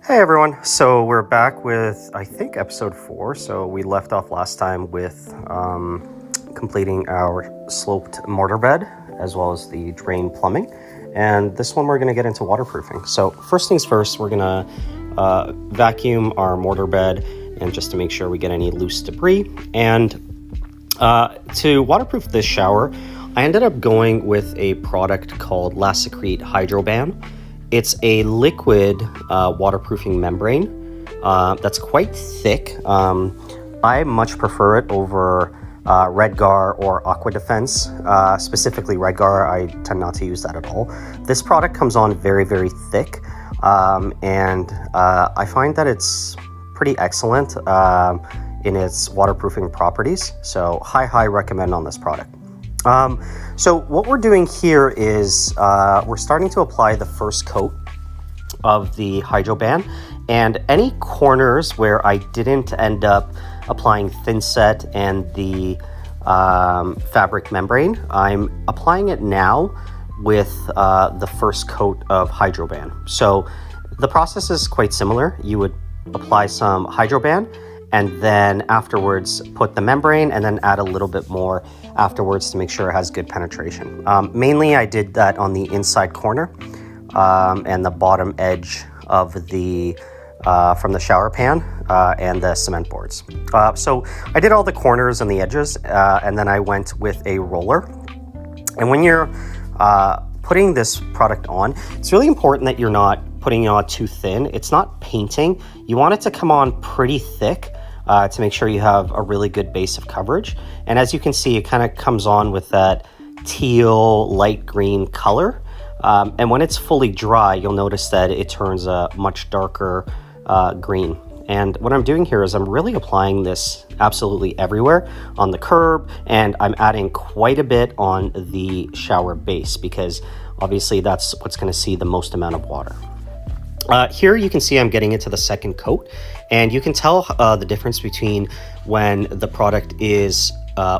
Hey everyone, so we're back with, I think, episode 4. So we left off last time with completing our sloped mortar bed as well as the drain plumbing. And this one we're going to get into waterproofing. So first things first, we're going to vacuum our mortar bed and just to make sure we get any loose debris. And to waterproof this shower, I ended up going with a product called LATICRETE Hydro Ban. It's a liquid waterproofing membrane that's quite thick. I much prefer it over Redgar or Aqua Defense. Specifically Redgar, I tend not to use that at all. This product comes on very, very thick, and I find that it's pretty excellent in its waterproofing properties. So high recommend on this product. So what we're doing here is we're starting to apply the first coat of the Hydro Ban, and any corners where I didn't end up applying thin set and the fabric membrane, I'm applying it now with the first coat of Hydro Ban. So the process is quite similar. You would apply some Hydro Ban and then afterwards put the membrane and then add a little bit more afterwards to make sure it has good penetration. Mainly I did that on the inside corner and the bottom edge of the from the shower pan and the cement boards. So I did all the corners and the edges and then I went with a roller. And when you're putting this product on, it's really important that you're not putting it on too thin. It's not painting. You want it to come on pretty thick to make sure you have a really good base of coverage. And as you can see, it kind of comes on with that teal light green color. And when it's fully dry, you'll notice that it turns a much darker green. And what I'm doing here is I'm really applying this absolutely everywhere on the curb, and I'm adding quite a bit on the shower base because obviously that's what's going to see the most amount of water. Here you can see I'm getting into the second coat, and you can tell the difference between when the product is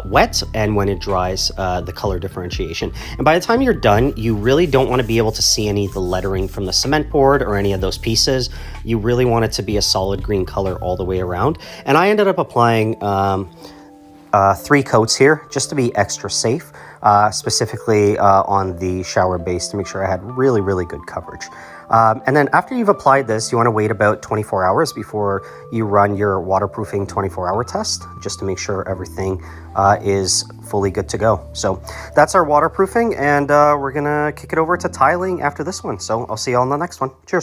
wet and when it dries, the color differentiation. And by the time you're done, you really don't want to be able to see any of the lettering from the cement board or any of those pieces. You really want it to be a solid green color all the way around. And I ended up applying 3 coats here just to be extra safe, specifically on the shower base to make sure I had really good coverage. And then after you've applied this, you want to wait about 24 hours before you run your waterproofing 24-hour test, just to make sure everything is fully good to go. So that's our waterproofing, and we're going to kick it over to tiling after this one. So I'll see you all in the next one. Cheers.